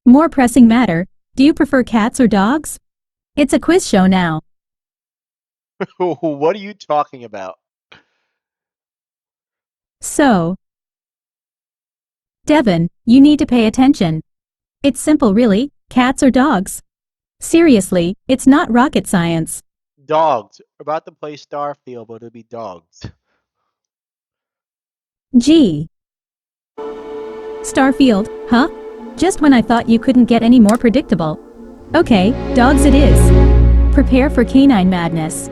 More pressing matter, do you prefer cats or dogs? It's a quiz show now. What are you talking about? So, Devin, you need to pay attention. It's simple really, cats or dogs. Seriously, it's not rocket science. Dogs. We're about to play Starfield, but it'll be dogs. Gee. Starfield, huh? Just when I thought you couldn't get any more predictable. Okay, dogs it is. Prepare for canine madness.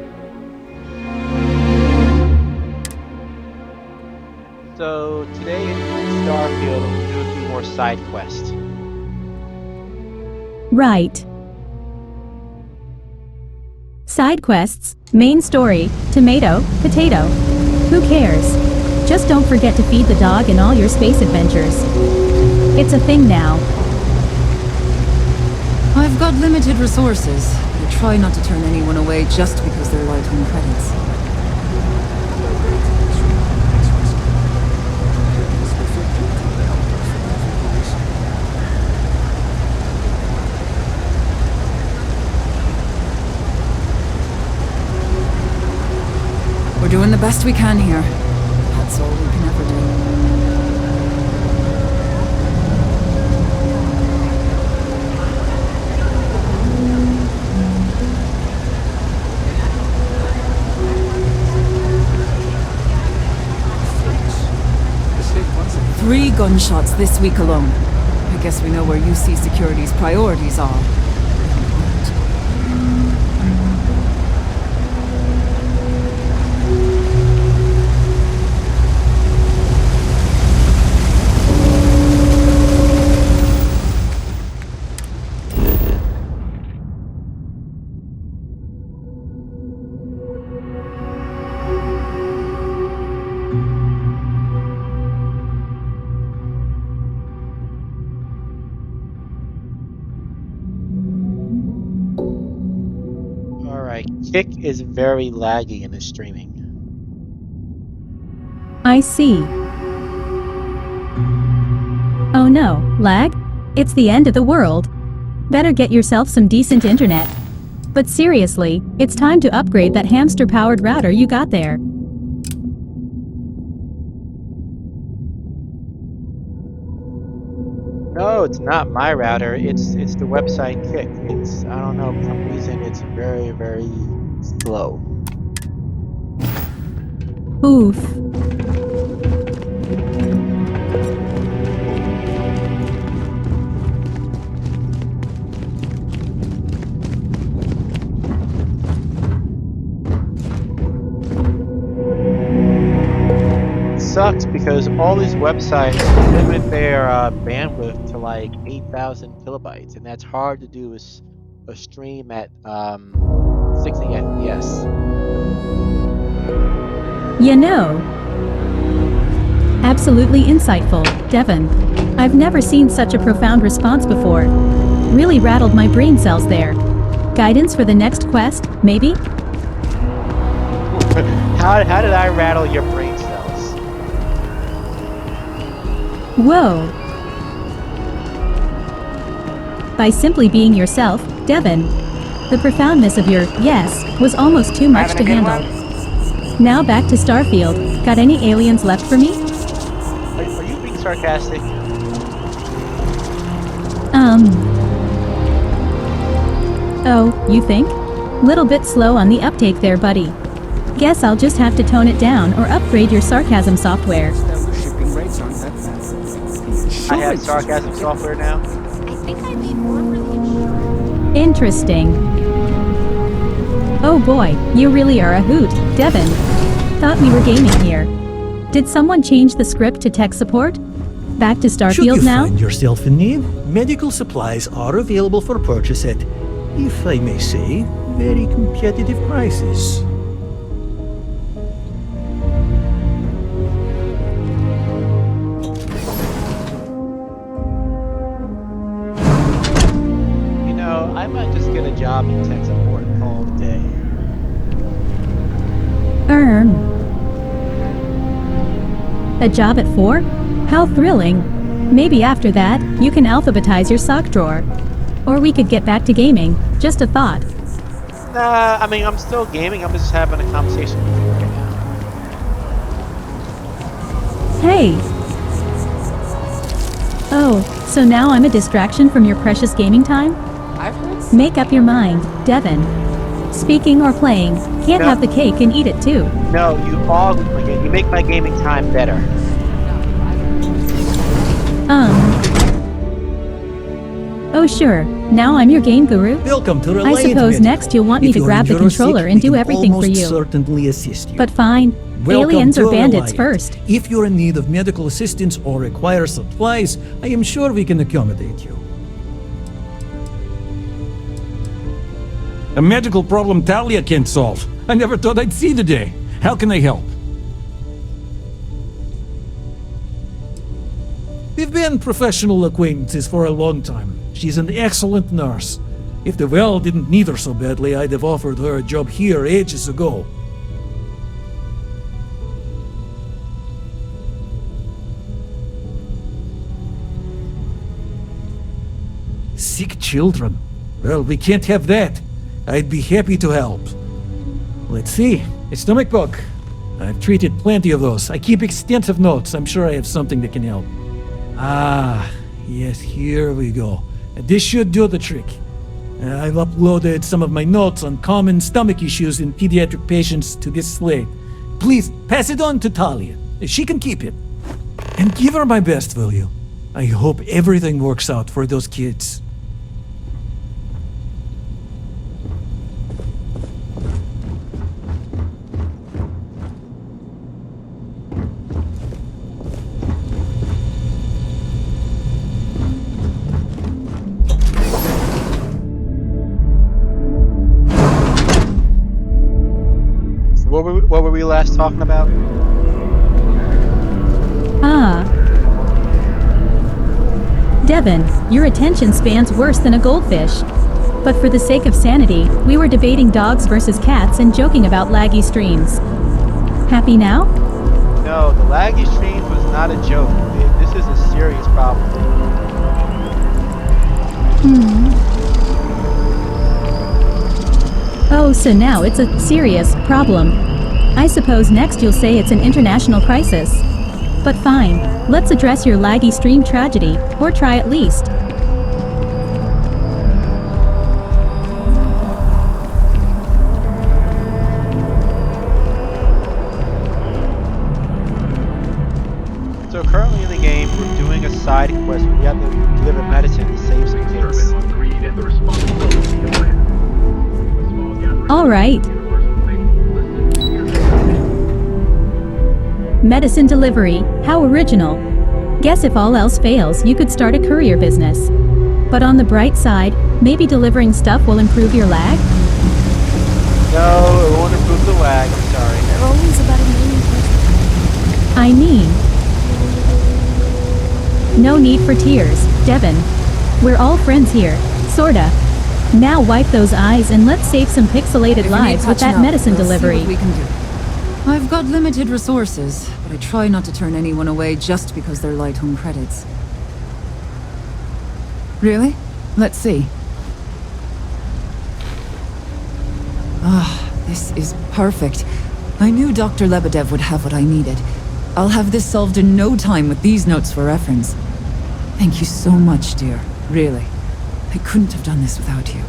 So today in Starfield, we'll do a few more side quests. Right. Side quests, main story, tomato, potato. Who cares? Just don't forget to feed the dog in all your space adventures. It's a thing now. I've got limited resources. I try not to turn anyone away just because they're light on credits. We're doing the best we can here. That's all we can ever do. 3 gunshots this week alone. I guess we know where UC Security's priorities are. Alright, Kick is very laggy in his streaming. I see. Oh no, lag? It's the end of the world. Better get yourself some decent internet. But seriously, it's time to upgrade that hamster-powered router you got there. No, it's not my router. It's the website Kick. It's, I don't know, for some reason it's very, very slow. Oof. Sucks because all these websites limit their bandwidth to like 8,000 kilobytes, and that's hard to do a stream at 60 FPS. You know. Absolutely insightful, Devin. I've never seen such a profound response before. Really rattled my brain cells there. Guidance for the next quest, maybe? How did I rattle your brain cells? Whoa. By simply being yourself, Devin. The profoundness of your yes was almost too much to handle. Now back to Starfield. Got any aliens left for me? Are you being sarcastic? Oh, you think? Little bit slow on the uptake there, buddy. Guess I'll just have to tone it down or upgrade your sarcasm software. I have sarcasm software now. I think I paid more for the Interesting. Oh boy, you really are a hoot, Devin. Thought we were gaming here. Did someone change the script to tech support? Back to Should Starfield you now? find yourself in need, medical supplies are available for purchase at, if I may say, very competitive prices. You know, I might just get a job in tech support and call it a day. A job at 4? How thrilling. Maybe after that, you can alphabetize your sock drawer. Or we could get back to gaming. Just a thought. Nah, I mean, I'm still gaming. I'm just having a conversation with you right now. Hey! Oh, so now I'm a distraction from your precious gaming time? I've heard Make up your mind, Devin. Speaking or playing, can't No. have the cake and eat it too. No, you all you make my gaming time better. Oh sure, now I'm your game guru? Welcome to I Reliant suppose Medical. next you'll want me If to you're grab the injured or sick, controller and we do can everything for almost you. certainly assist you. But fine, Welcome aliens to or bandits Reliant. first. If you're in need of medical assistance or require supplies, I am sure we can accommodate you. A medical problem Talia can't solve. I never thought I'd see the day. How can I help? We've been professional acquaintances for a long time. She's an excellent nurse. If the well didn't need her so badly, I'd have offered her a job here ages ago. Sick children? Well, we can't have that. I'd be happy to help. Let's see. A stomach bug. I've treated plenty of those. I keep extensive notes. I'm sure I have something that can help. Ah, yes, here we go. This should do the trick. I've uploaded some of my notes on common stomach issues in pediatric patients to this slate. Please pass it on to Talia. She can keep it. And give her my best, will you? I hope everything works out for those kids. So what were we last talking about? Ah. Devin, your attention span's worse than a goldfish. But for the sake of sanity, we were debating dogs versus cats and joking about laggy streams. Happy now? No, the laggy streams was not a joke. This is a serious problem. Oh, so now it's a serious problem. I suppose next you'll say it's an international crisis. But fine, let's address your laggy stream tragedy, or try at least. So currently in the game, we're doing a side quest where we have to deliver medicine to save some kids. Alright. Medicine delivery, how original. Guess if all else fails, you could start a courier business. But on the bright side, maybe delivering stuff will improve your lag? No, it won't improve the lag, I'm sorry. They're always about a million questions. I mean... No need for tears, Devin. We're all friends here, sorta. Now wipe those eyes and let's save some pixelated If you need lives with patching that up, medicine we'll see delivery. what we can do. I've got limited resources, but I try not to turn anyone away just because they're light on credits. Really? Let's see. Ah, this is perfect. I knew Dr. Lebedev would have what I needed. I'll have this solved in no time with these notes for reference. Thank you so much, dear. Really. I couldn't have done this without you.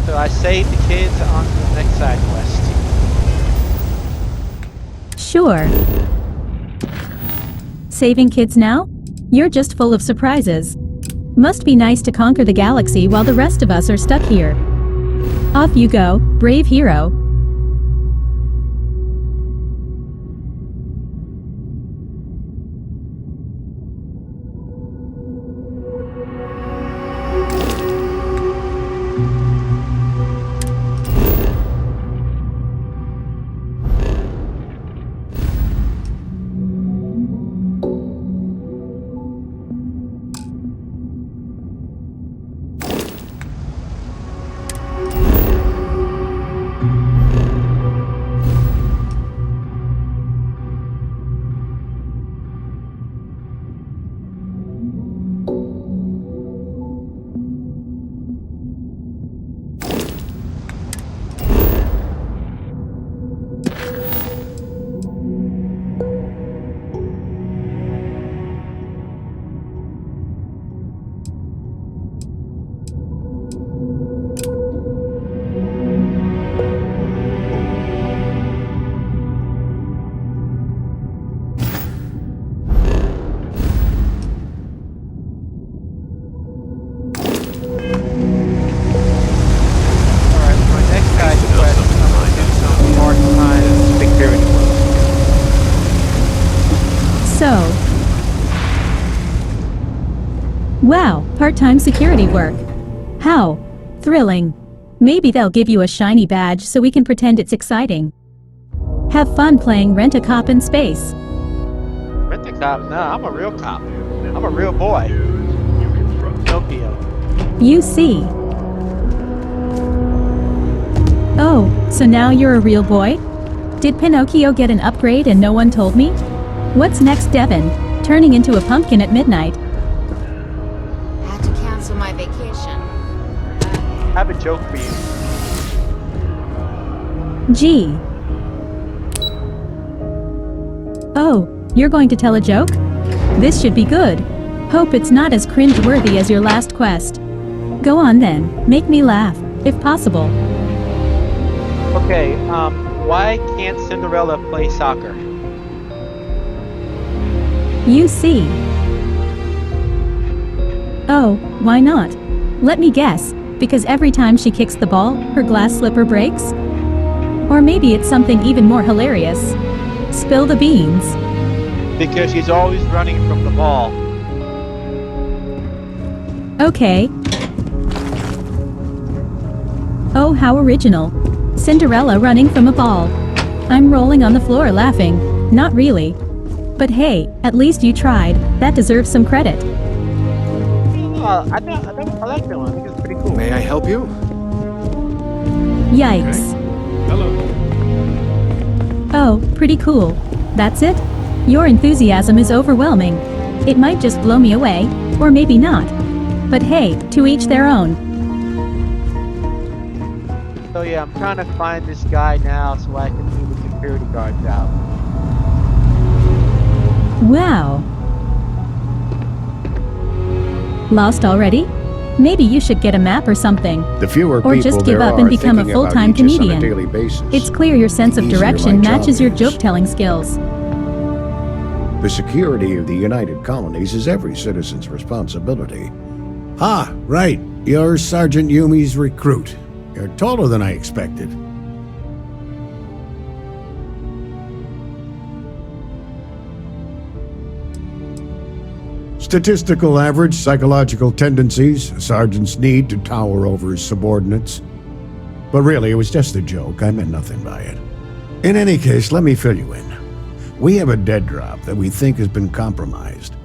So I saved the kids on to the next side quest. Sure. Saving kids now? You're just full of surprises. Must be nice to conquer the galaxy while the rest of us are stuck here. Off you go, brave hero. So... Wow, part-time security work. How thrilling. Maybe they'll give you a shiny badge so we can pretend it's exciting. Have fun playing Rent-A-Cop in space. Rent a cop? No, I'm a real cop. I'm a real boy. Pinocchio. You see. Oh, so now you're a real boy? Did Pinocchio get an upgrade and no one told me? What's next, Devin? Turning into a pumpkin at midnight. Had to cancel my vacation. I have a joke for you. Gee. Oh, you're going to tell a joke? This should be good. Hope it's not as cringe-worthy as your last quest. Go on then, make me laugh, if possible. Okay, why can't Cinderella play soccer? You see. Oh, why not? Let me guess, because every time she kicks the ball, her glass slipper breaks? Or maybe it's something even more hilarious. Spill the beans. Because she's always running from the ball. Okay. Oh, how original. Cinderella running from a ball. I'm rolling on the floor laughing. Not really. But hey, at least you tried. That deserves some credit. I like that one. I think it's pretty cool. May I help you? Yikes. Hello. Oh, pretty cool. That's it? Your enthusiasm is overwhelming. It might just blow me away, or maybe not. But hey, to each their own. So yeah, I'm trying to find this guy now so I can do the security guard job. Wow. Lost already? Maybe you should get a map or something. The fewer Or people just give there up are and become a thinking about full-time Aegis on a comedian. daily basis, It's clear your sense the of easier direction my job matches your is. joke-telling skills. The security of the United Colonies is every citizen's responsibility. Ah, right. You're Sergeant Yumi's recruit. You're taller than I expected. Statistical average psychological tendencies, a sergeant's need to tower over his subordinates. But really, it was just a joke. I meant nothing by it. In any case, let me fill you in. We have a dead drop that we think has been compromised.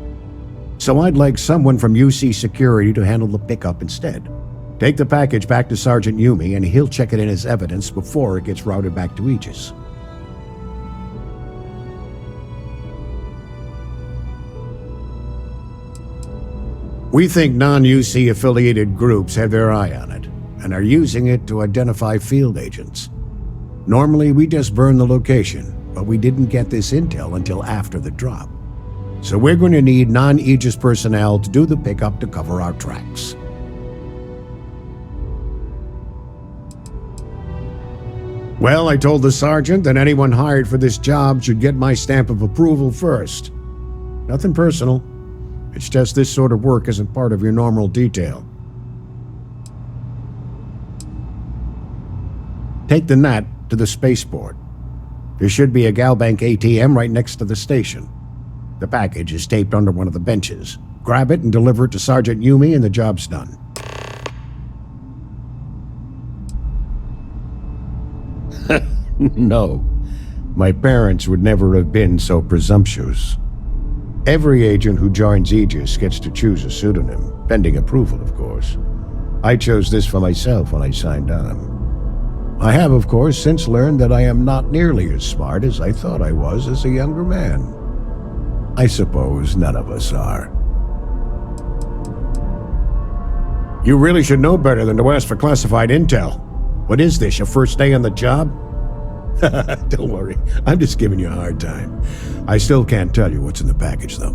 So I'd like someone from UC Security to handle the pickup instead. Take the package back to Sergeant Yumi and he'll check it in as evidence before it gets routed back to Aegis. We think non-UC affiliated groups have their eye on it and are using it to identify field agents. Normally, we just burn the location, but we didn't get this intel until after the drop. So we're going to need non-Aegis personnel to do the pickup to cover our tracks. Well, I told the sergeant that anyone hired for this job should get my stamp of approval first. Nothing personal. It's just this sort of work isn't part of your normal detail. Take the Nat to the spaceport. There should be a Galbank ATM right next to the station. The package is taped under one of the benches. Grab it and deliver it to Sergeant Yumi and the job's done. No, my parents would never have been so presumptuous. Every agent who joins Aegis gets to choose a pseudonym, pending approval, of course. I chose this for myself when I signed on. I have, of course, since learned that I am not nearly as smart as I thought I was as a younger man. I suppose none of us are. You really should know better than to ask for classified intel. What is this, your first day on the job? Don't worry, I'm just giving you a hard time. I still can't tell you what's in the package, though.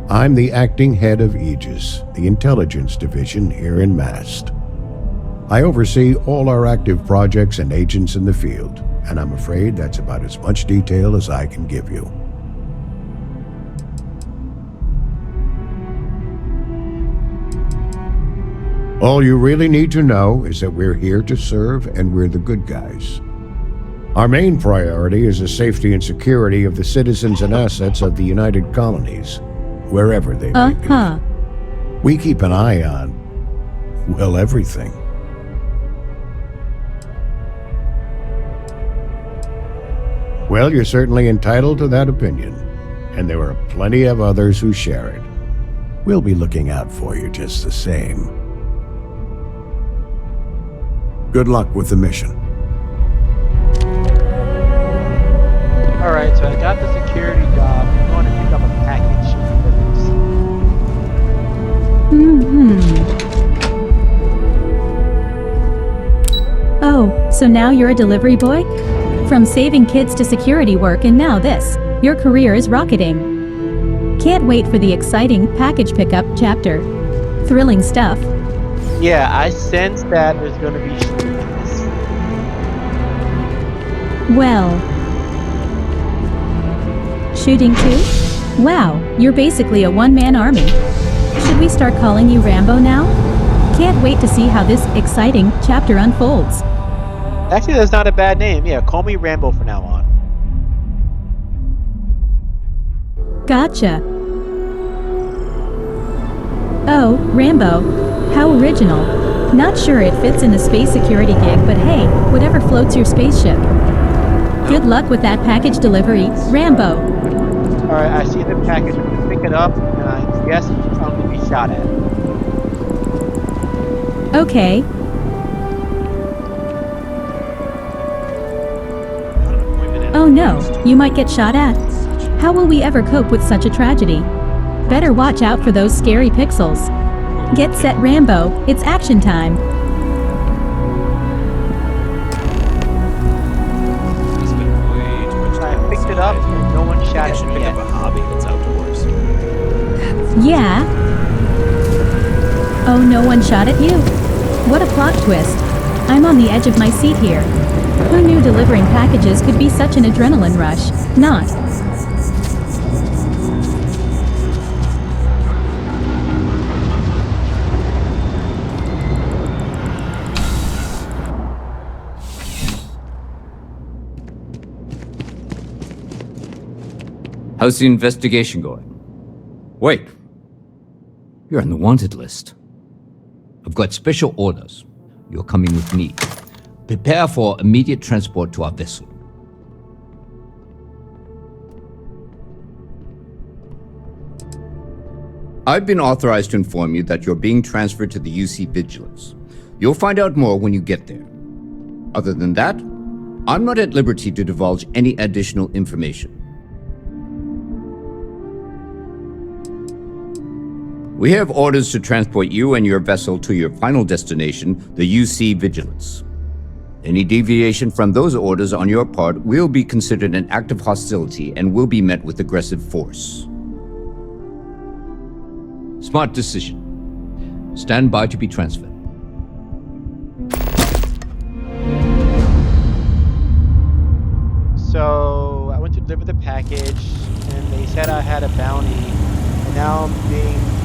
I'm the acting head of Aegis, the intelligence division here in Mast. I oversee all our active projects and agents in the field, and I'm afraid that's about as much detail as I can give you. All you really need to know is that we're here to serve and we're the good guys. Our main priority is the safety and security of the citizens and assets of the United Colonies, wherever they may be. Uh-huh. We keep an eye on, well, everything. Well, you're certainly entitled to that opinion, and there are plenty of others who share it. We'll be looking out for you just the same. Good luck with the mission. Alright, so I got the security job. I'm going to pick up a package for this. Oh, so now you're a delivery boy? From saving kids to security work and now this. Your career is rocketing. Can't wait for the exciting package pickup chapter. Thrilling stuff. Yeah, I sense that there's going to be sneakiness. Well. Shooting too? Wow, you're basically a one-man army. Should we start calling you Rambo now? Can't wait to see how this exciting chapter unfolds. Actually, that's not a bad name. Yeah, call me Rambo from now on. Gotcha. Oh, Rambo. How original. Not sure it fits in the space security gig, but hey, whatever floats your spaceship. Good luck with that package delivery, Rambo. Alright, I see the package. I'm going to pick it up, and I guess I'm going to be shot at. Okay. Oh no, you might get shot at. How will we ever cope with such a tragedy? Better watch out for those scary pixels. Get set, Rambo. It's action time. I picked it up, and no one shot at me yet. Yeah? Oh, no one shot at you? What a plot twist. I'm on the edge of my seat here. Who knew delivering packages could be such an adrenaline rush? Not. How's the investigation going? Wait. You're on the wanted list. I've got special orders. You're coming with me. Prepare for immediate transport to our vessel. I've been authorized to inform you that you're being transferred to the UC Vigilance. You'll find out more when you get there. Other than that, I'm not at liberty to divulge any additional information. We have orders to transport you and your vessel to your final destination, the UC Vigilance. Any deviation from those orders on your part will be considered an act of hostility and will be met with aggressive force. Smart decision. Stand by to be transferred. So, I went to deliver the package, and they said I had a bounty, and now I'm being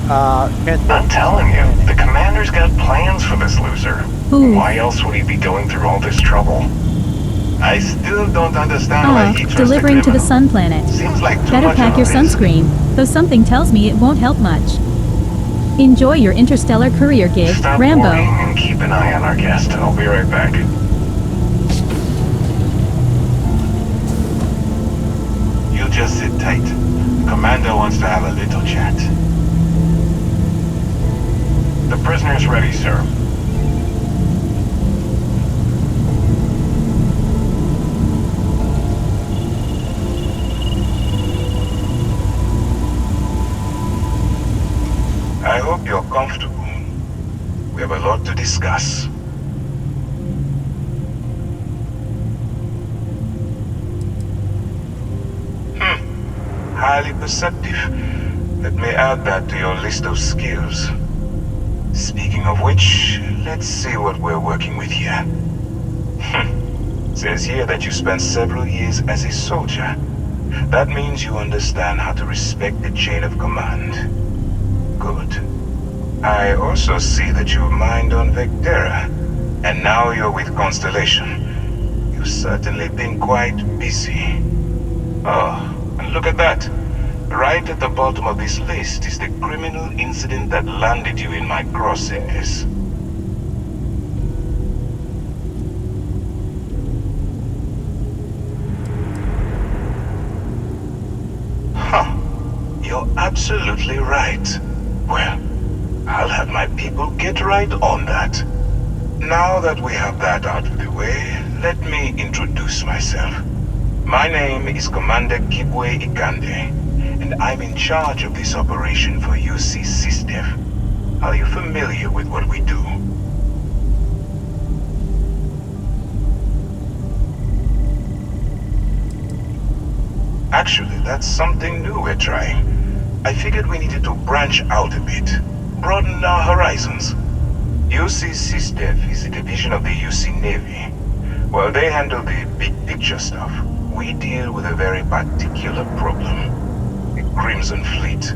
I'm telling you, the commander's got plans for this loser. Ooh. Why else would he be going through all this trouble? I still don't understand why he trusts delivering a to the criminal. sun planet. Seems like too Better much pack of your a risk. sunscreen, though something tells me it won't help much. Enjoy your interstellar career gig, Stop Rambo. worrying and keep an eye on our guest. I'll be right back. You just sit tight. Commander wants to have a little chat. The prisoner's ready, sir. I hope you're comfortable. We have a lot to discuss. Highly perceptive. Let me add that to your list of skills. Speaking of which, let's see what we're working with here. Says here that you spent several years as a soldier. That means you understand how to respect the chain of command. Good. I also see that you mined on Vectera, and now you're with Constellation. You certainly been quite busy. Oh, and look at that. Right at the bottom of this list is the criminal incident that landed you in my crosshairs. Huh. You're absolutely right. Well, I'll have my people get right on that. Now that we have that out of the way, let me introduce myself. My name is Commander Kibwe Ikande, and I'm in charge of this operation for UC SysDef. Are you familiar with what we do? Actually, that's something new we're trying. I figured we needed to branch out a bit, broaden our horizons. UC SysDef is a division of the UC Navy. While they handle the big picture stuff, we deal with a very particular problem. The Crimson Fleet.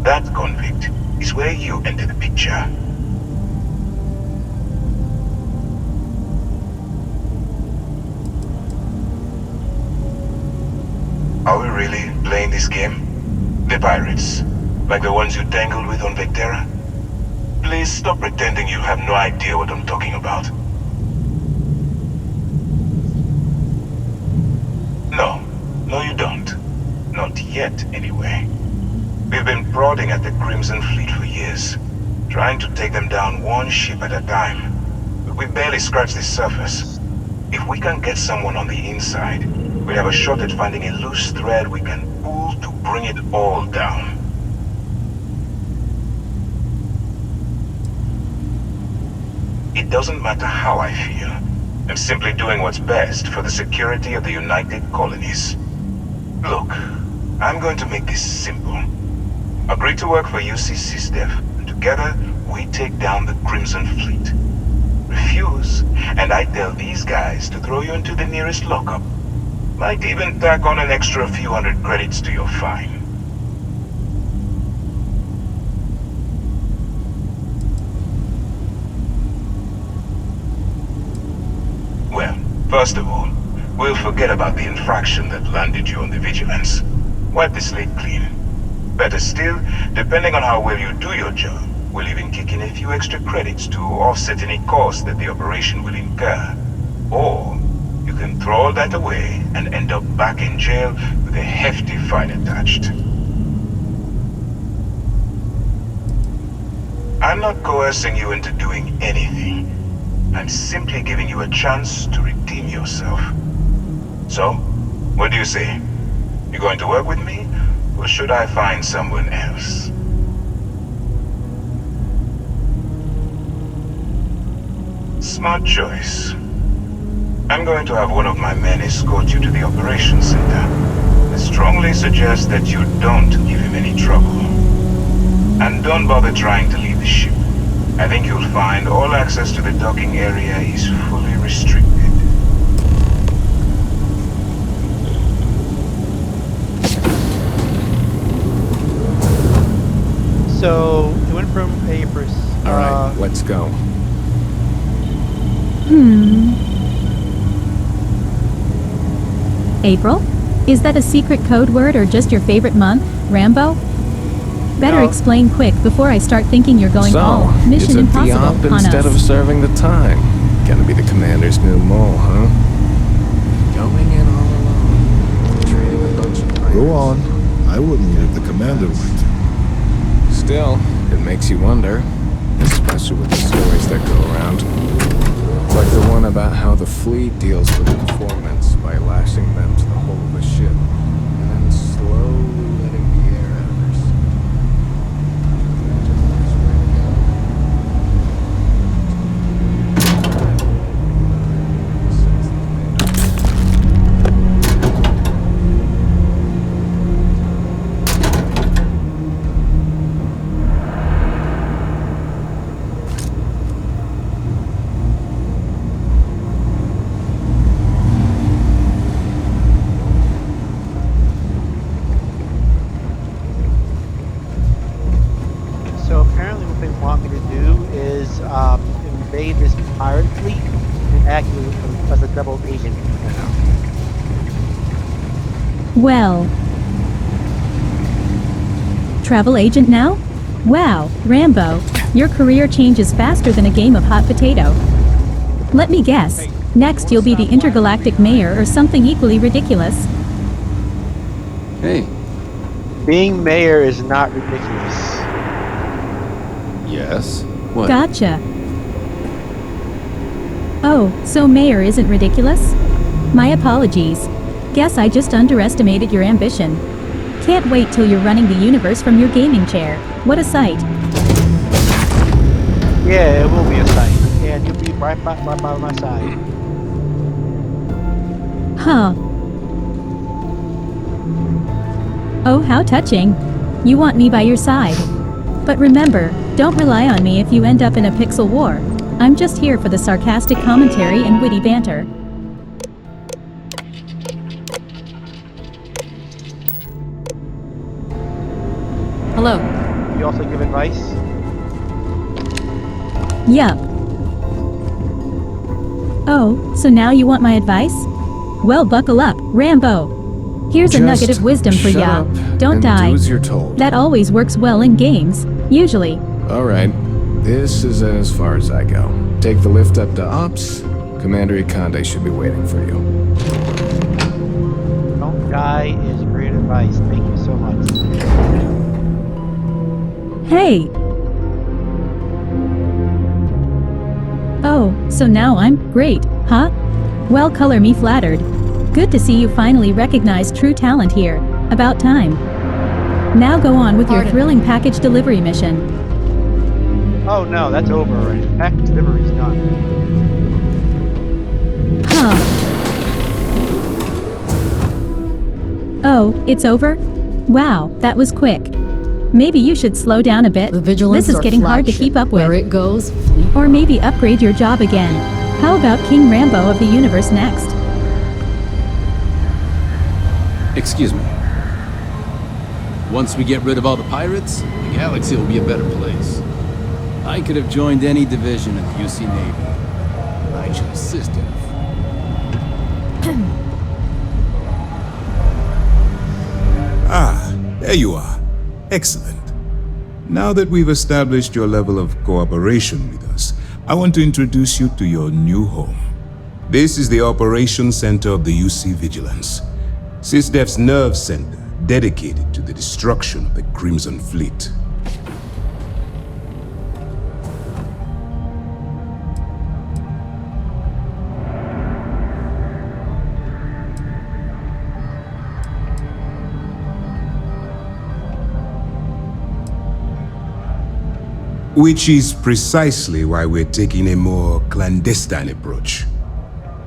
That convict is where you enter the picture. Are we really playing this game? The pirates, like the ones you tangled with on Vectera? Please stop pretending you have no idea what I'm talking about. No, you don't. Not yet, anyway. We've been prodding at the Crimson Fleet for years, trying to take them down one ship at a time. But we barely scratched the surface. If we can get someone on the inside, we have a shot at finding a loose thread we can pull to bring it all down. It doesn't matter how I feel. I'm simply doing what's best for the security of the United Colonies. Look, I'm going to make this simple. Agree to work for UC SysDef, and together we take down the Crimson Fleet. Refuse, and I tell these guys to throw you into the nearest lockup. Might even tack on an extra few hundred credits to your fine. Well, first of all, we'll forget about the infraction that landed you on the Vigilance. Wipe the slate clean. Better still, depending on how well you do your job, we'll even kick in a few extra credits to offset any cost that the operation will incur. Or you can throw all that away and end up back in jail with a hefty fine attached. I'm not coercing you into doing anything. I'm simply giving you a chance to redeem yourself. So, what do you say? You going to work with me, or should I find someone else? Smart choice. I'm going to have one of my men escort you to the operations center. I strongly suggest that you don't give him any trouble. And don't bother trying to leave the ship. I think you'll find all access to the docking area is fully restricted. So, it went from a Alright, let's go. April? Is that a secret code word or just your favorite month, Rambo? Better No. explain quick before I start thinking you're going all So, Mission it's a Impossible Diop on instead us. of serving the time. Gonna be the commander's new mole, huh? Going in all alone. Trading a bunch of Go on. I wouldn't leave the commander with you. Still, it makes you wonder. Especially with the stories that go around. It's like the one about how the fleet deals with informants by lashing them to the hull of a ship. And then slowly letting the air out of their Well. Travel agent now? Wow, Rambo, your career changes faster than a game of hot potato. Let me guess. Next you'll be the intergalactic mayor or something equally ridiculous. Hey. Being mayor is not ridiculous. Yes? What? Gotcha. Oh, so mayor isn't ridiculous? My apologies. Guess I just underestimated your ambition. Can't wait till you're running the universe from your gaming chair. What a sight. Yeah, it will be a sight. And you'll be right by my side. Huh. Oh, how touching. You want me by your side. But remember, don't rely on me if you end up in a pixel war. I'm just here for the sarcastic commentary and witty banter. Hello. You also give advice? Yup. Oh, so now you want my advice? Well, buckle up, Rambo. Here's a nugget of wisdom for shut ya. up Don't and die. do as you're told. That always works well in games. Usually. Alright. This is as far as I go. Take the lift up to Ops. Commander Ikande should be waiting for you. Don't die is great advice. Thank you so much. Hey! Oh, so now I'm great, huh? Well, color me flattered. Good to see you finally recognize true talent here. About time. Now go on with your thrilling package delivery mission. Oh no, that's over already. Package delivery's done. Huh. Oh, it's over? Wow, that was quick. Maybe you should slow down a bit. The Vigilance This is are getting hard to flagship. keep up with. Where it goes, Or maybe upgrade your job again. How about King Rambo of the universe next? Excuse me. Once we get rid of all the pirates, the galaxy will be a better place. I could have joined any division in the UC Navy. I chose SysDev. Ah, there you are. Excellent. Now that we've established your level of cooperation with us, I want to introduce you to your new home. This is the Operations Center of the UC Vigilance, SysDev's nerve center dedicated to the destruction of the Crimson Fleet. Which is precisely why we're taking a more clandestine approach.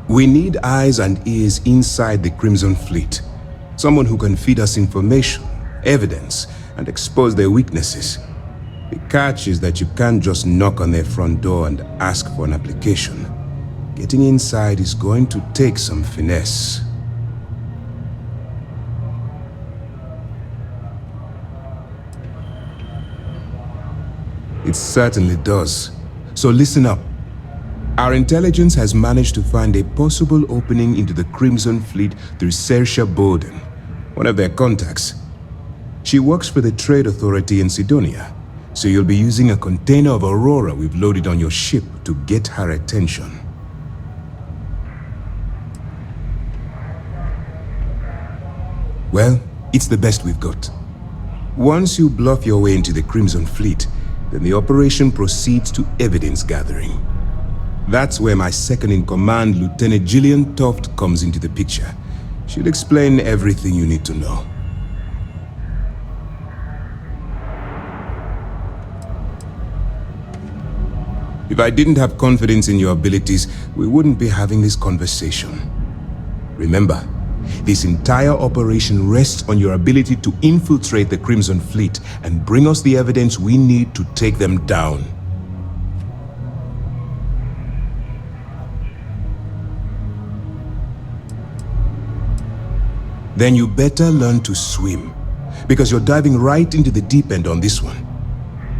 We need eyes and ears inside the Crimson Fleet. Someone who can feed us information, evidence, and expose their weaknesses. The catch is that you can't just knock on their front door and ask for an application. Getting inside is going to take some finesse. It certainly does. So listen up. Our intelligence has managed to find a possible opening into the Crimson Fleet through Saoirse Bolden, one of their contacts. She works for the Trade Authority in Sidonia, so you'll be using a container of Aurora we've loaded on your ship to get her attention. Well, it's the best we've got. Once you bluff your way into the Crimson Fleet, then the operation proceeds to evidence gathering. That's where my second-in-command, Lieutenant Gillian Toft, comes into the picture. She'll explain everything you need to know. If I didn't have confidence in your abilities, we wouldn't be having this conversation. Remember, this entire operation rests on your ability to infiltrate the Crimson Fleet and bring us the evidence we need to take them down. Then you better learn to swim, because you're diving right into the deep end on this one.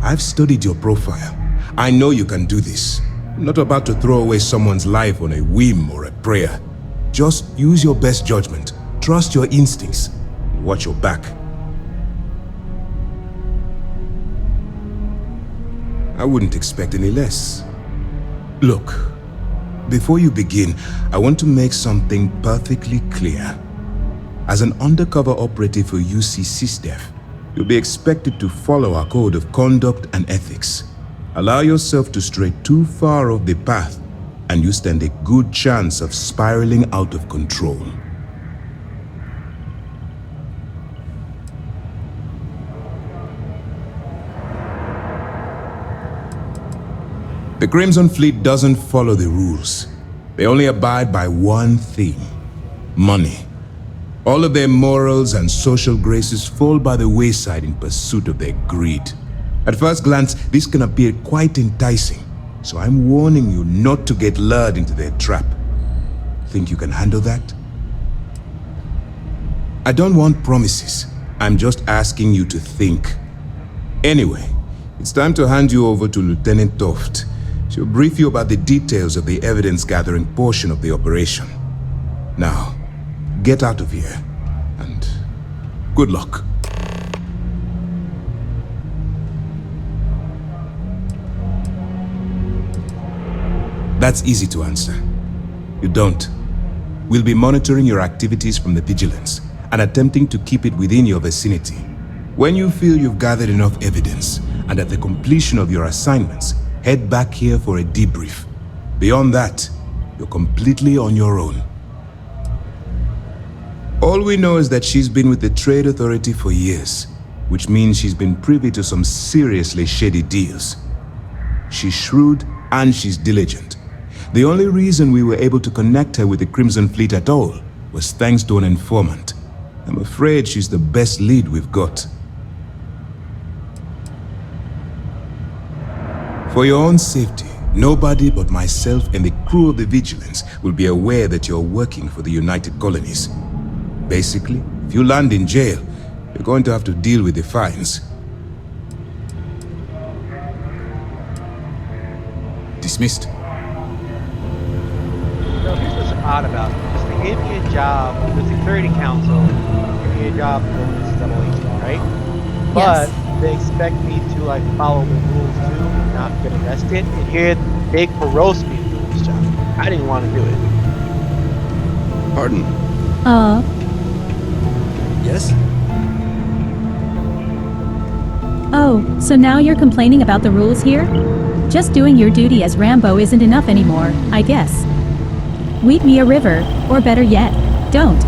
I've studied your profile. I know you can do this. I'm not about to throw away someone's life on a whim or a prayer. Just use your best judgment. Trust your instincts. watch your back. I wouldn't expect any less. Look, before you begin, I want to make something perfectly clear. As an undercover operative for UC SysDef, you'll be expected to follow our code of conduct and ethics. Allow yourself to stray too far off the path, and you stand a good chance of spiraling out of control. The Crimson Fleet doesn't follow the rules. They only abide by one thing: money. All of their morals and social graces fall by the wayside in pursuit of their greed. At first glance, this can appear quite enticing, so I'm warning you not to get lured into their trap. Think you can handle that? I don't want promises. I'm just asking you to think. Anyway, it's time to hand you over to Lieutenant Toft. She'll brief you about the details of the evidence-gathering portion of the operation. Now, get out of here, and good luck. That's easy to answer. You don't. We'll be monitoring your activities from the Vigilance and attempting to keep it within your vicinity. When you feel you've gathered enough evidence, and at the completion of your assignments, head back here for a debrief. Beyond that, you're completely on your own. All we know is that she's been with the Trade Authority for years, which means she's been privy to some seriously shady deals. She's shrewd and she's diligent. The only reason we were able to connect her with the Crimson Fleet at all was thanks to an informant. I'm afraid she's the best lead we've got. For your own safety, nobody but myself and the crew of the Vigilance will be aware that you're working for the United Colonies. Basically, if you land in jail, you're going to have to deal with the fines. Dismissed. So here's what's odd about this. They gave me a job with the Security Council, gave me a job to go to this double agent, right? But they expect me to like follow the rules too and not get arrested. And here they coerce me to do this job. I didn't want to do it. Pardon? Yes? Oh, so now you're complaining about the rules here? Just doing your duty as Rambo isn't enough anymore, I guess. Weed me a river, or better yet, don't.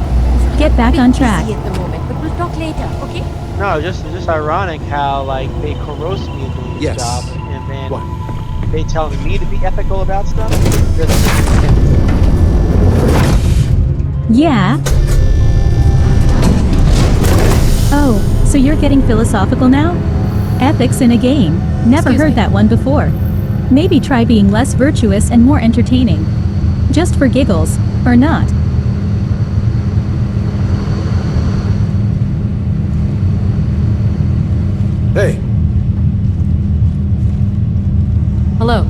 Get back on track. Busy at the moment, but we'll talk later, okay? No, it's just ironic how like they coerce me into doing this job, and then they telling me to be ethical about stuff. Yeah. Oh, so you're getting philosophical now? Ethics in a game. Never heard that one before. Maybe try being less virtuous and more entertaining. Just for giggles, or not. Hey. Hello.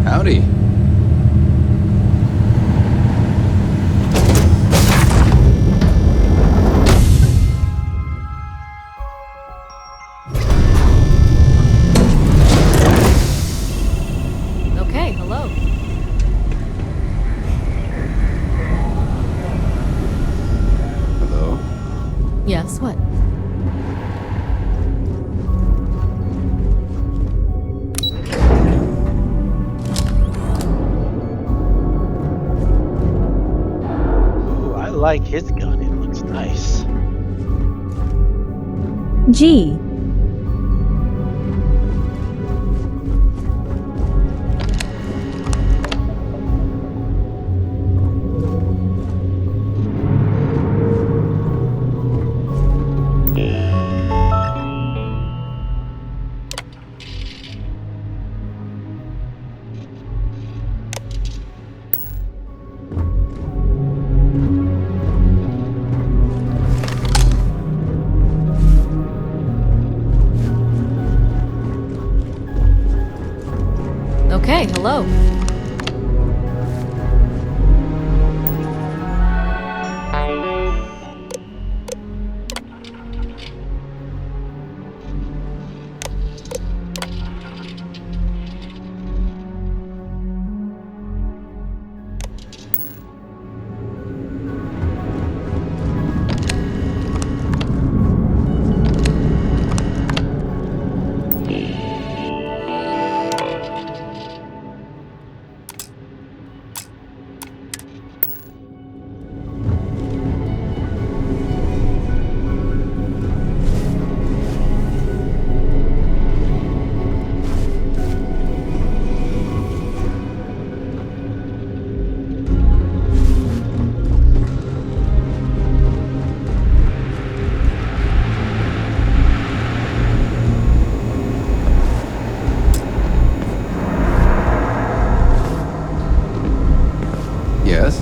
Howdy. Okay, hello. Hello? Yes, what? Ooh, I like his gun. It looks nice. Gee. Okay, hello. Yes?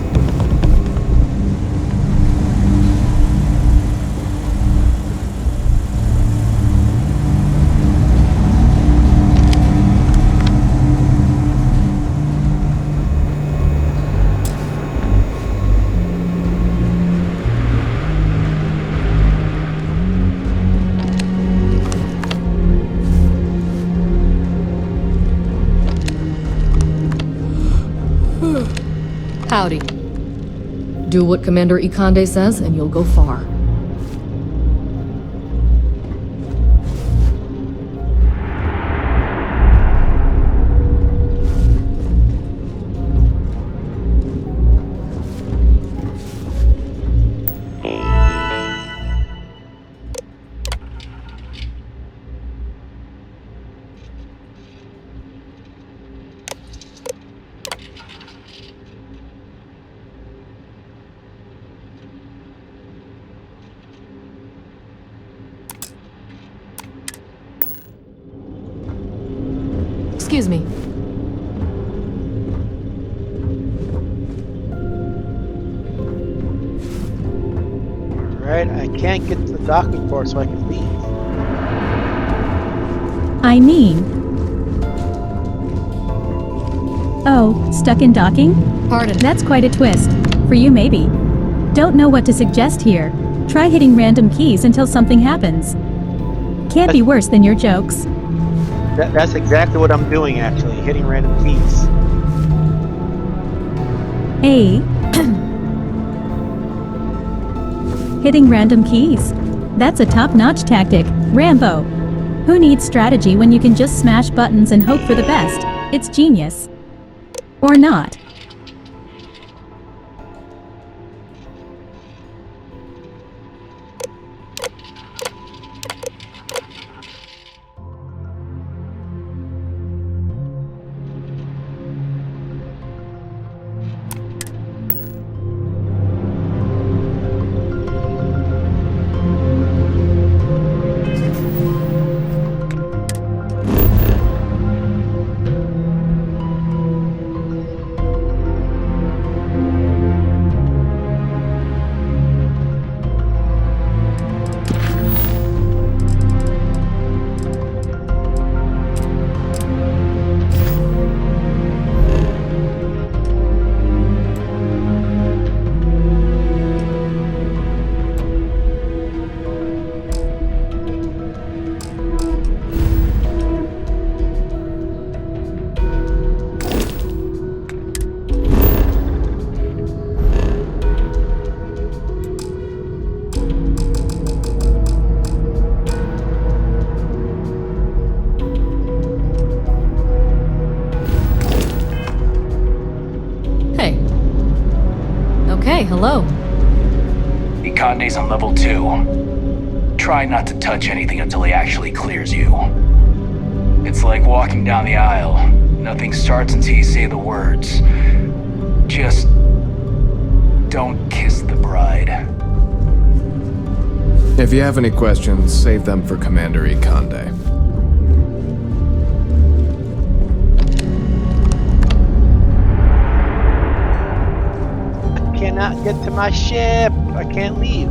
Howdy. Do what Commander Ikande says, and you'll go far. Excuse me. Alright, I can't get to the docking port so I can leave. I mean... Oh, stuck in docking? Pardon. That's quite a twist. For you, maybe. Don't know what to suggest here. Try hitting random keys until something happens. Can't be worse than your jokes. That's exactly what I'm doing, actually. Hitting random keys. Hitting random keys. That's a top-notch tactic. Rambo. Who needs strategy when you can just smash buttons and hope for the best? It's genius. Or not. Okay, hello. Ikande's on level 2. Try not to touch anything until he actually clears you. It's like walking down the aisle. Nothing starts until you say the words. Just don't kiss the bride. If you have any questions, save them for Commander Ikande. I cannot get to my ship. I can't leave.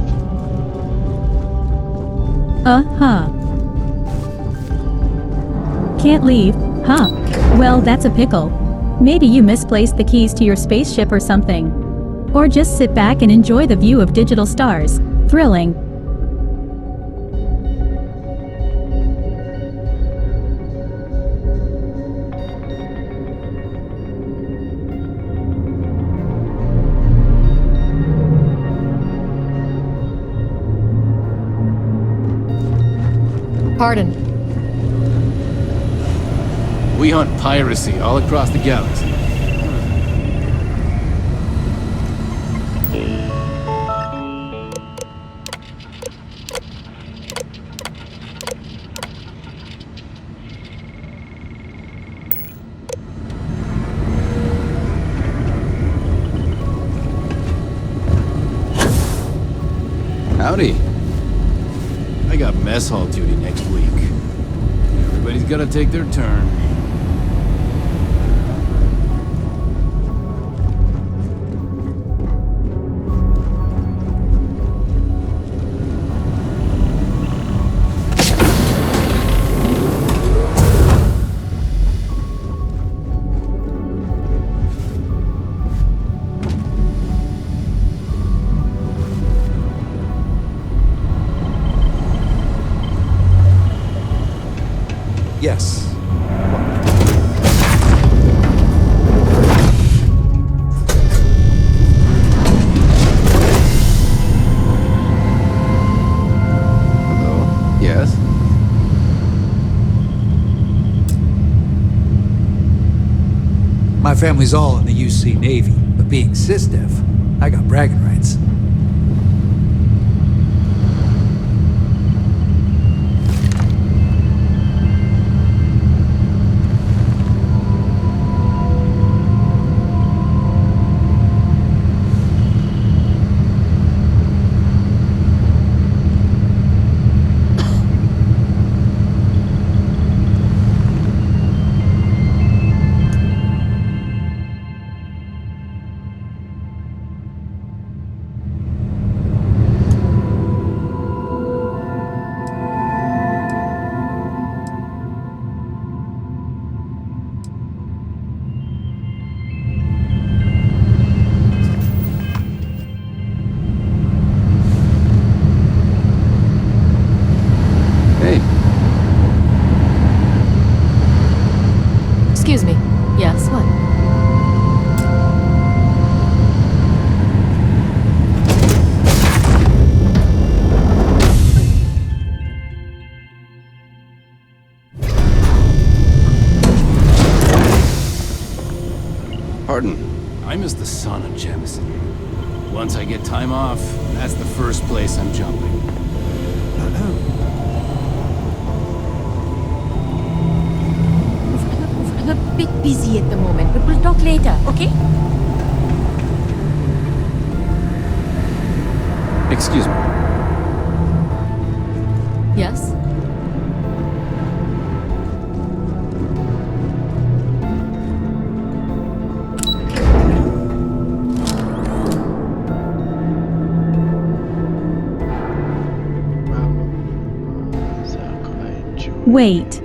Can't leave. Huh. Well, that's a pickle. Maybe you misplaced the keys to your spaceship or something. Or just sit back and enjoy the view of digital stars. Thrilling. Pardon. We hunt piracy all across the galaxy. Howdy. I got mess hall duty next week. Everybody's gotta take their turn. Yes. Hello? Yes? My family's all in the UC Navy, but being SysDef, I got bragging rights. Excuse me. Yes, what? Pardon? I'm as the son of Jemison. Once I get time off, that's the first place I'm jumping. I'm a bit busy at the moment, but we'll talk later, okay? Excuse me. Yes? Wait.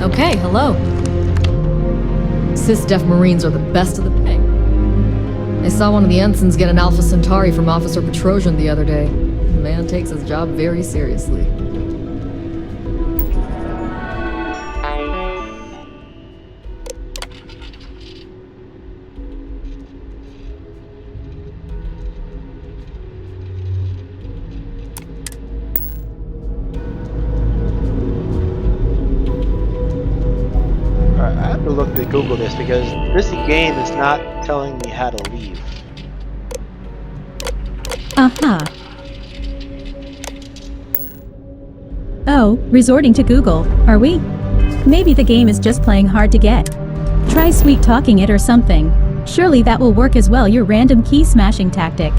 Okay, hello. SysDef Marines are the best of the pay. I saw one of the ensigns get an Alpha Centauri from Officer Petrosian the other day. The man takes his job very seriously. I have to look to Google this because this game is not telling me how to leave. Aha. Oh, resorting to Google, are we? Maybe the game is just playing hard to get. Try sweet talking it or something. Surely that will work as well, your random key smashing tactic.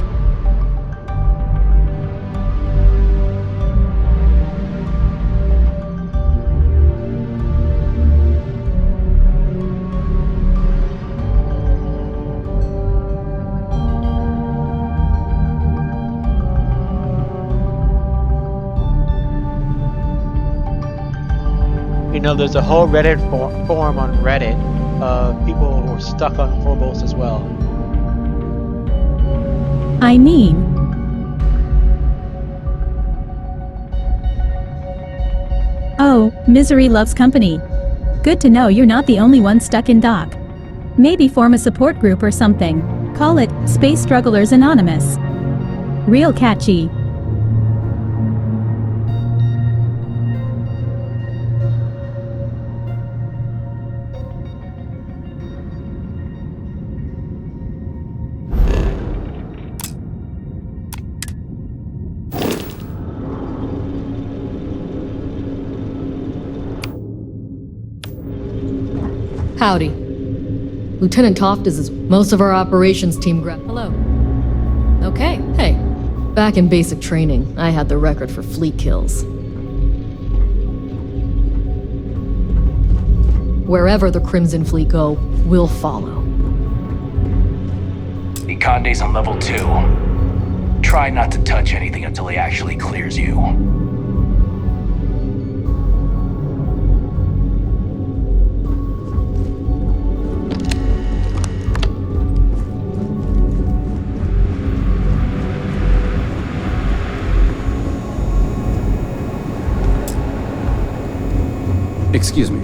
You know, there's a whole Reddit forum on Reddit of people who are stuck on Phobos as well. I mean... Oh, misery loves company. Good to know you're not the only one stuck in dock. Maybe form a support group or something. Call it Space Strugglers Anonymous. Real catchy. Howdy. Lieutenant Toft is most of our operations team Hello. Okay, hey. Back in basic training, I had the record for fleet kills. Wherever the Crimson Fleet go, we'll follow. The Conde's on level 2. Try not to touch anything until he actually clears you. Excuse me.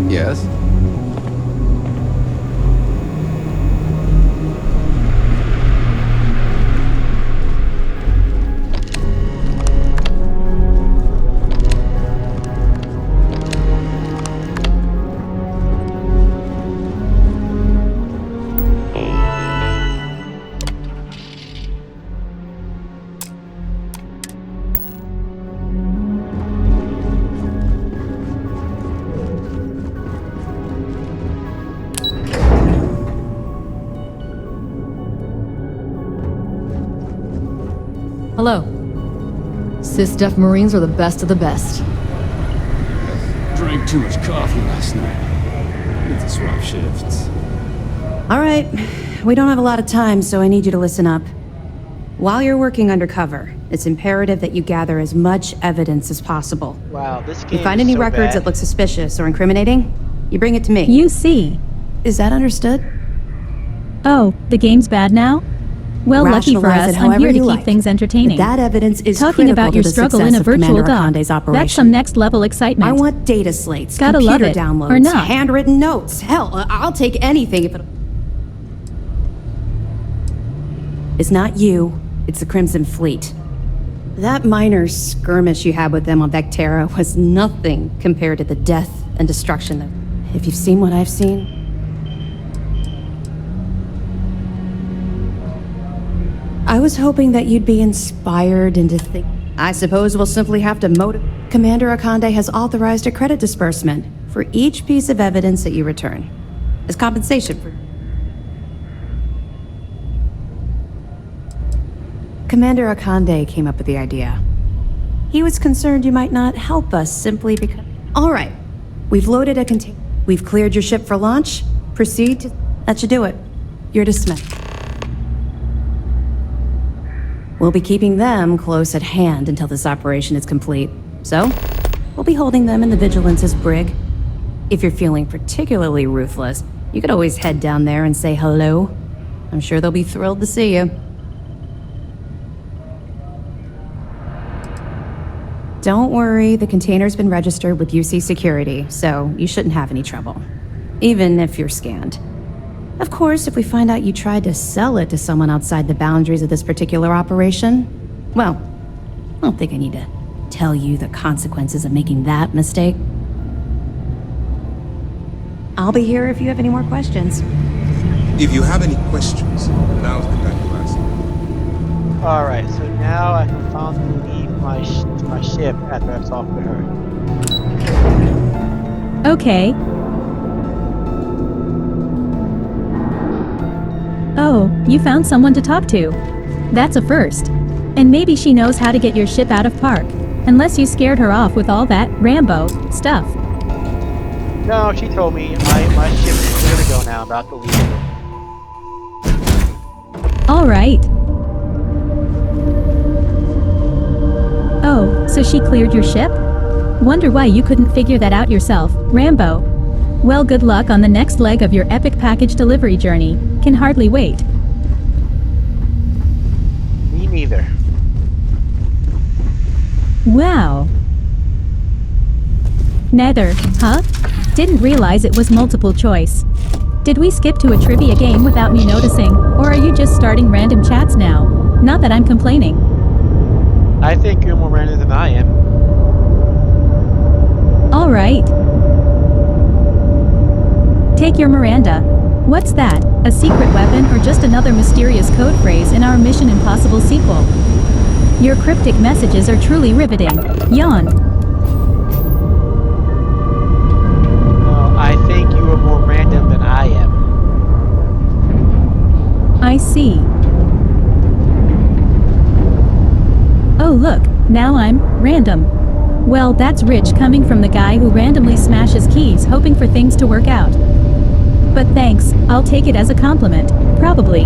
Yes? Hello. Sys-Def Marines are the best of the best. Drank too much coffee last night. Need to swap shifts. All right. We don't have a lot of time, so I need you to listen up. While you're working undercover, it's imperative that you gather as much evidence as possible. Wow, this game You find is any so records bad. that look suspicious or incriminating, you bring it to me. UC. Is that understood? Oh, the game's bad now? Well, lucky for Rationalize us, it I'm here however to you keep like. things entertaining. But that evidence is Talking critical about to your the struggle success in a of virtual Commander dock. Akande's operation. That's some next level excitement. I want data slates, Gotta love computer it. downloads, Or not. handwritten notes. Hell, I'll take anything if it... It's not you, it's the Crimson Fleet. That minor skirmish you had with them on Vectera was nothing compared to the death and destruction that... If you've seen what I've seen... I was hoping that you'd be inspired into think. I suppose we'll simply have to motivate. Commander Akande has authorized a credit disbursement for each piece of evidence that you return, as compensation for... Commander Akande came up with the idea. He was concerned you might not help us simply because... All right, we've loaded a container. We've cleared your ship for launch. Proceed to... That should do it. You're dismissed. We'll be keeping them close at hand until this operation is complete. So, we'll be holding them in the Vigilance's brig. If you're feeling particularly ruthless, you could always head down there and say hello. I'm sure they'll be thrilled to see you. Don't worry, the container's been registered with UC Security, so you shouldn't have any trouble. even if you're scanned. Of course, if we find out you tried to sell it to someone outside the boundaries of this particular operation, well, I don't think I need to tell you the consequences of making that mistake. I'll be here if you have any more questions. If you have any questions, now's the time to ask. Alright, so now I can finally leave my ship after I've talked to her. Okay. Oh, you found someone to talk to. That's a first. And maybe she knows how to get your ship out of park. Unless you scared her off with all that Rambo stuff. No, she told me my ship is clear to go now, about to leave. Alright. Oh, so she cleared your ship? Wonder why you couldn't figure that out yourself, Rambo. Well, good luck on the next leg of your epic package delivery journey. Can hardly wait. Me neither. Wow. Nether, huh? Didn't realize it was multiple choice. Did we skip to a trivia game without me noticing, or are you just starting random chats now? Not that I'm complaining. I think you're more random than I am. Alright. Take your Miranda. What's that? A secret weapon or just another mysterious code phrase in our Mission Impossible sequel? Your cryptic messages are truly riveting. Yawn. No, I think you are more random than I am. I see. Oh look, now I'm random. Well, that's rich coming from the guy who randomly smashes keys hoping for things to work out. But thanks, I'll take it as a compliment. Probably.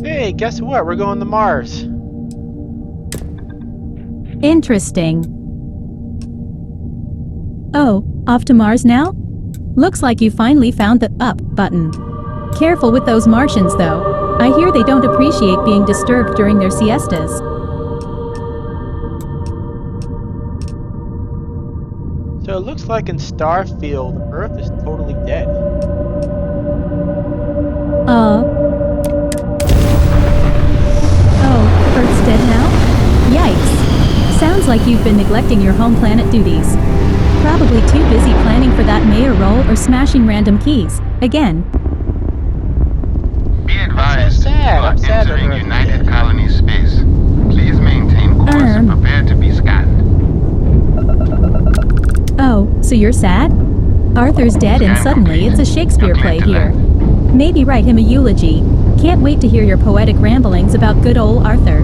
Hey, guess what? We're going to Mars. Interesting. Oh, off to Mars now? Looks like you finally found the up button. Careful with those Martians though. I hear they don't appreciate being disturbed during their siestas. So it looks like in Starfield, Earth is totally dead. Oh, Earth's dead now? Yikes. Sounds like you've been neglecting your home planet duties. Probably too busy planning for that mayor role or smashing random keys. Again. Be advised, you are entering United Colony space. Please maintain course and prepare to be scanned. Oh, so you're sad? Arthur's dead and suddenly it's a Shakespeare play here. Maybe write him a eulogy. Can't wait to hear your poetic ramblings about good old Arthur.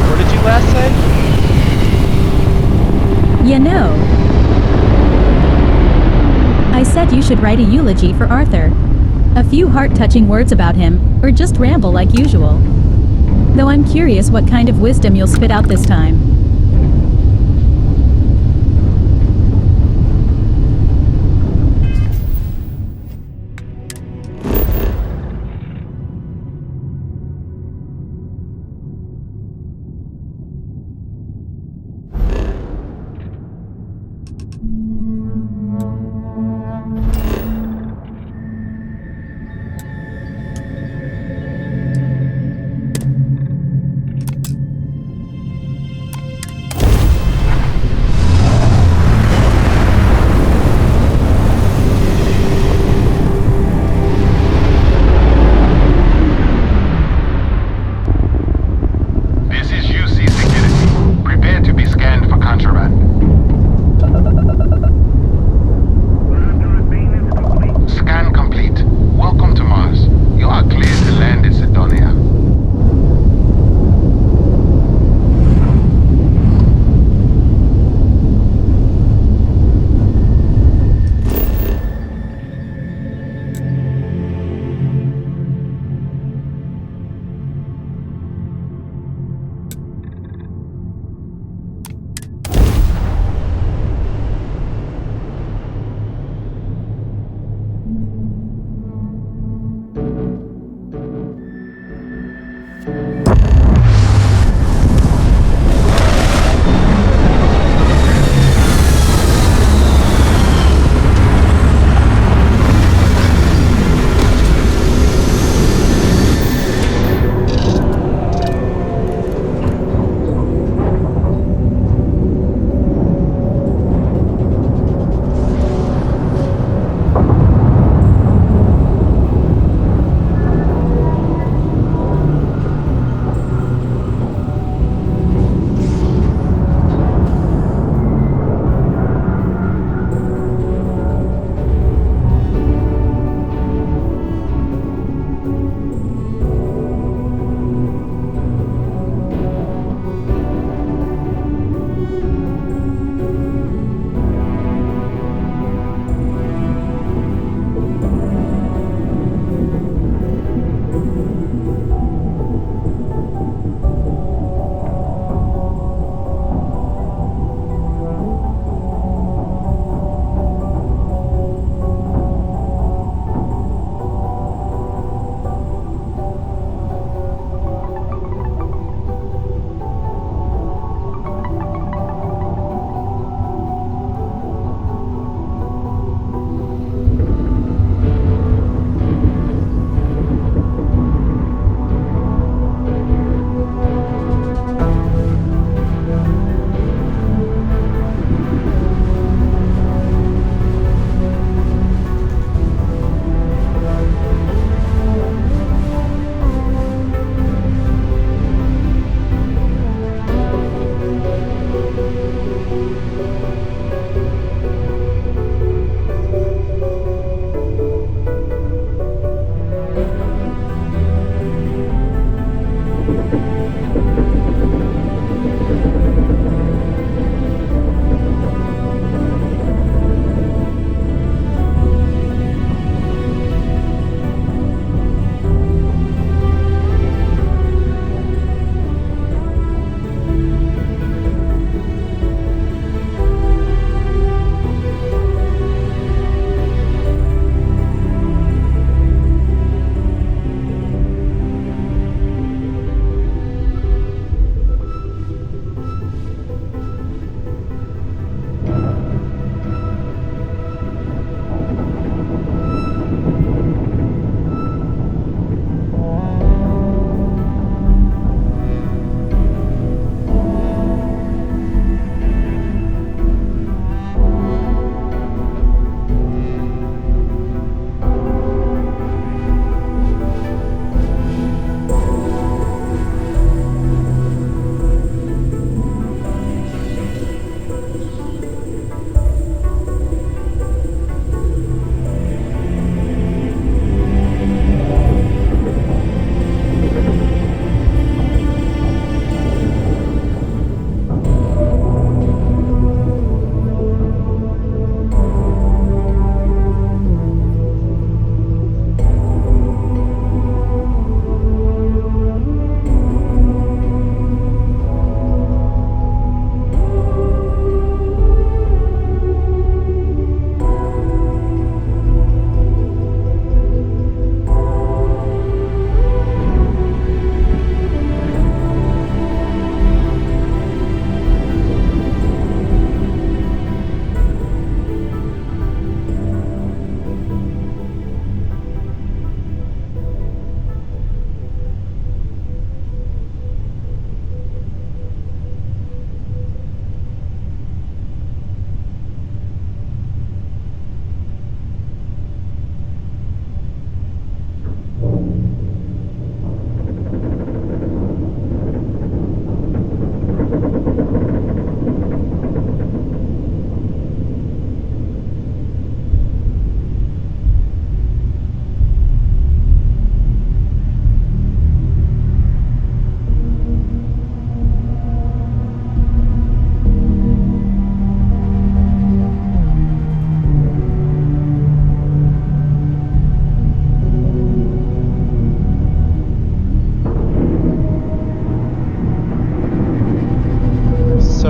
What did you last say? You know. I said you should write a eulogy for Arthur. A few heart-touching words about him, or just ramble like usual. Though I'm curious what kind of wisdom you'll spit out this time.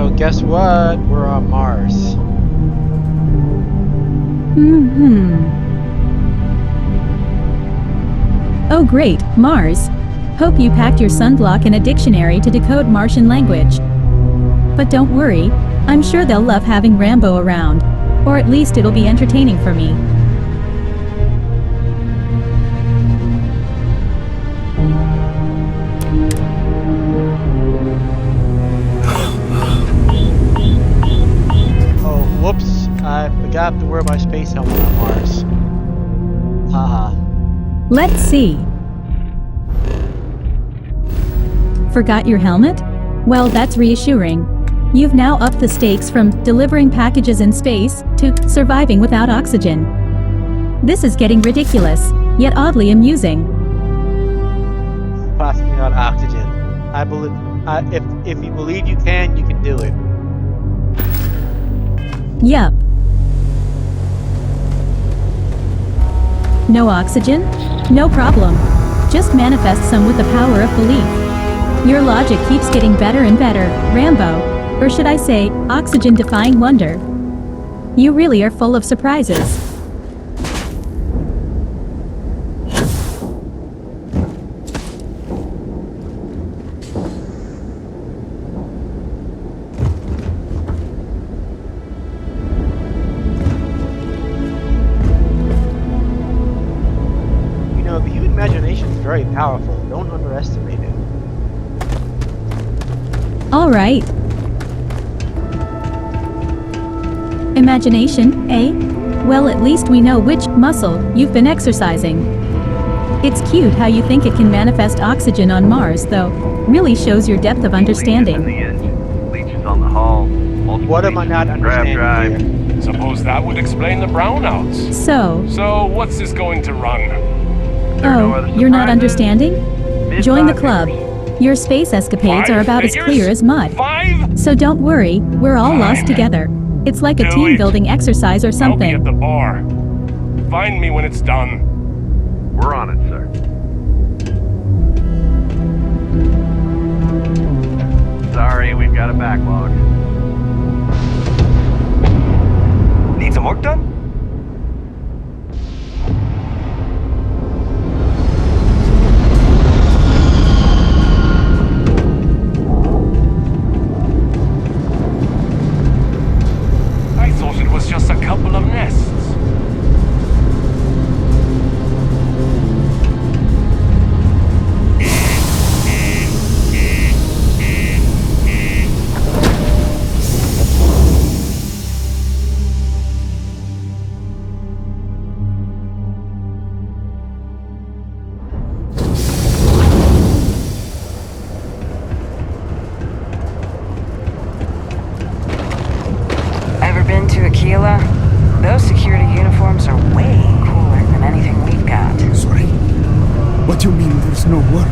So guess what? We're on Mars. Oh great, Mars. Hope you packed your sunblock and a dictionary to decode Martian language. But don't worry, I'm sure they'll love having Rambo around. Or at least it'll be entertaining for me. Oh, whoops. I forgot to wear my space helmet on Mars. Haha. Let's see. Forgot your helmet? Well, that's reassuring. You've now upped the stakes from delivering packages in space to surviving without oxygen. This is getting ridiculous, yet oddly amusing. Passing out oxygen. I believe. If you believe you can do it. Yup. No oxygen? No problem. Just manifest some with the power of belief. Your logic keeps getting better and better, Rambo. Or should I say, oxygen-defying wonder. You really are full of surprises. You know, the human imagination is very powerful. Don't underestimate it. All right. Imagination, eh? Well, at least we know which muscle you've been exercising. It's cute how you think it can manifest oxygen on Mars, though. Really shows your depth of understanding. Leeches on the hull. What am I not understanding here? Suppose that would explain the brownouts. So, what's this going to run? oh, you're not understanding? Join the club. Your space escapades are about as clear as mud. So don't worry, we're all lost together. It's like a team-building exercise or something. I'll be at the bar. Find me when it's done. We're on it, sir. Sorry, we've got a backlog. Need some work done? I thought it was just a couple of nests. Ever been to Aquila? Those security uniforms are way cooler than anything we've got. Sorry? What do you mean there's no work?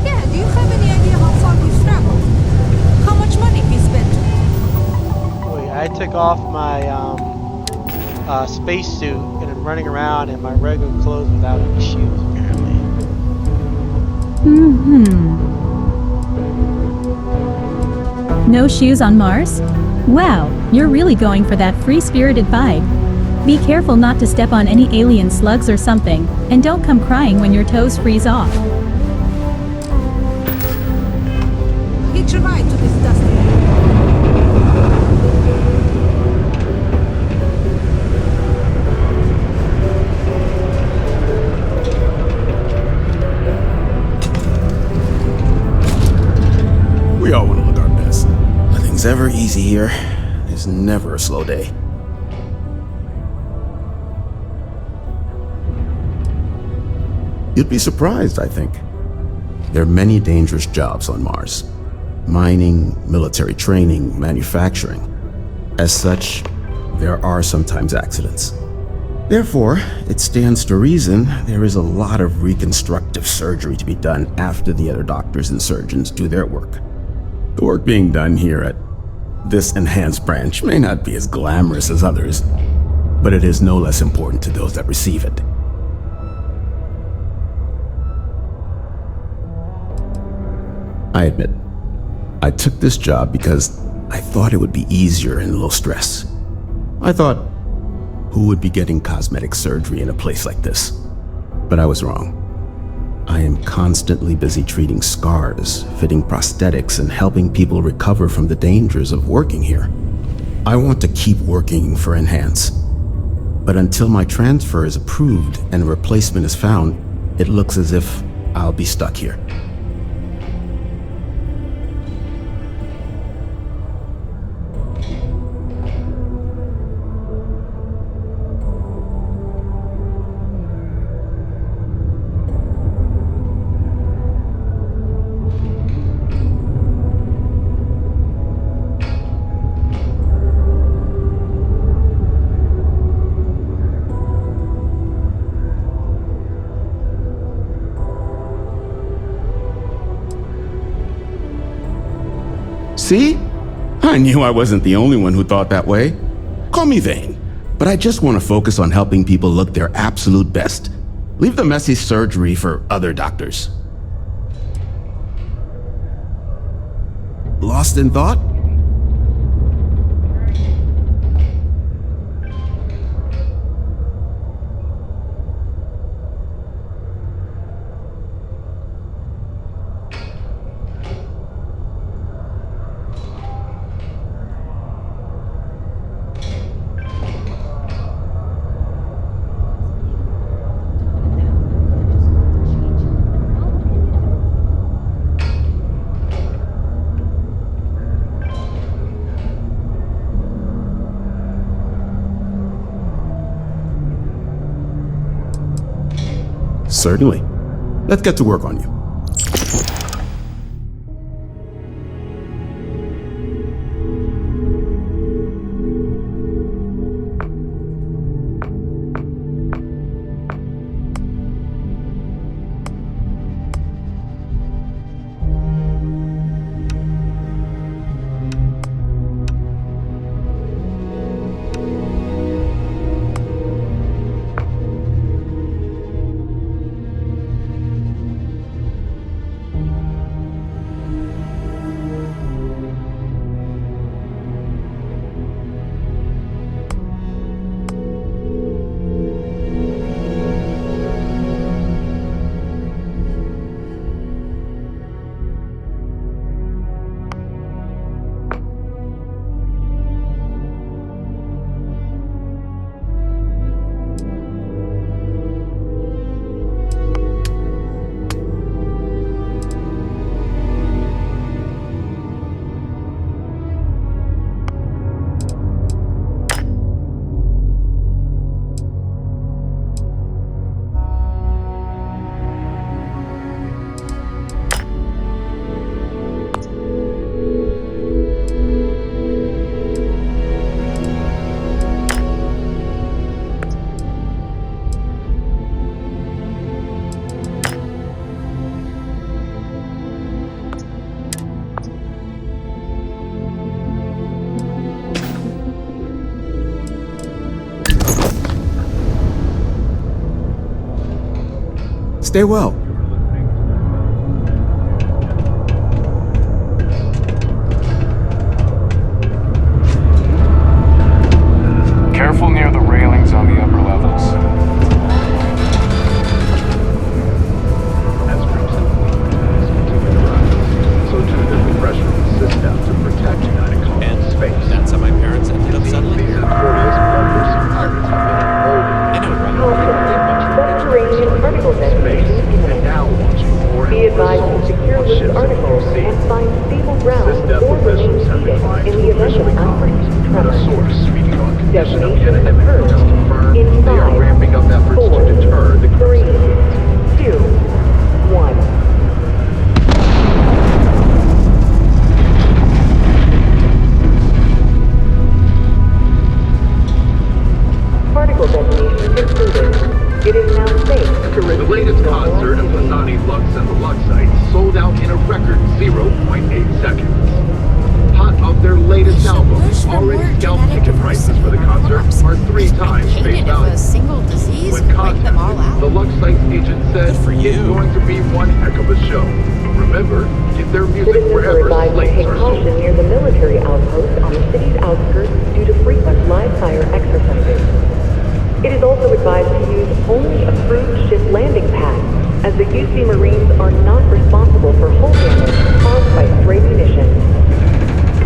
Yeah, do you have any idea how far we've traveled? How much money we spent? Wait, I took off my spacesuit and I'm running around in my regular clothes without any shoes, apparently. No shoes on Mars? Wow, you're really going for that free-spirited vibe. Be careful not to step on any alien slugs or something, and don't come crying when your toes freeze off. Hitch a ride to this dusty. We all want to look our best. Nothing's ever easy here. There's never a slow day. You'd be surprised, I think. There are many dangerous jobs on Mars. Mining, military training, manufacturing. As such, there are sometimes accidents. Therefore, it stands to reason there is a lot of reconstructive surgery to be done after the other doctors and surgeons do their work. The work being done here at this enhanced branch may not be as glamorous as others, but it is no less important to those that receive it. I admit, I took this job because I thought it would be easier and low stress. I thought, who would be getting cosmetic surgery in a place like this? But I was wrong. I am constantly busy treating scars, fitting prosthetics, and helping people recover from the dangers of working here. I want to keep working for Enhance. But until my transfer is approved and a replacement is found, it looks as if I'll be stuck here. See? I knew I wasn't the only one who thought that way. Call me vain, but I just want to focus on helping people look their absolute best. Leave the messy surgery for other doctors. Lost in thought? Certainly. Let's get to work on you. Stay well. ships in the UC. SysDef officials have declined to officially comment, but a source speaking on condition of anonymity has confirmed they are ramping up efforts to deter the crimson. 2, 1. Particle detonation concluded. It is now safe to The latest concert of Masani Lux and the Luxite sold out in a record 0.8 seconds. Hot off their latest album, already scalped ticket prices for the concert are 3 times face value. Single disease, When contacted, the Luxite's agent said it's going to be one heck of a show. Remember, get their music wherever slates are sold. near the military outpost on the city's outskirts due to frequent live fire exercises. It is also advised to use only approved ship landing pads, as the UC Marines are not responsible for hull damage caused by stray munitions.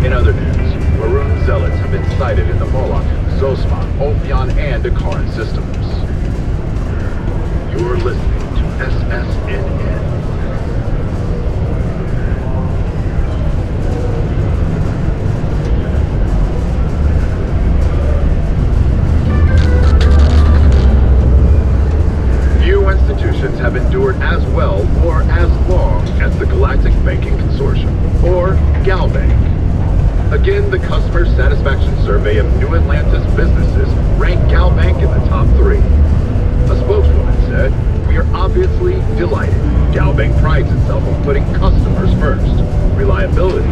In other news, Maroon Zealots have been sighted in the Moloch, Zosma, Ophion, and Akaran systems. You're listening to SSNN. Few institutions have endured as well or as long as the Galactic Banking Consortium, or GalBank. Again, the Customer Satisfaction Survey of New Atlantis businesses ranked GalBank in the top 3. A spokeswoman said, "We are obviously delighted. GalBank prides itself on putting customers first. Reliability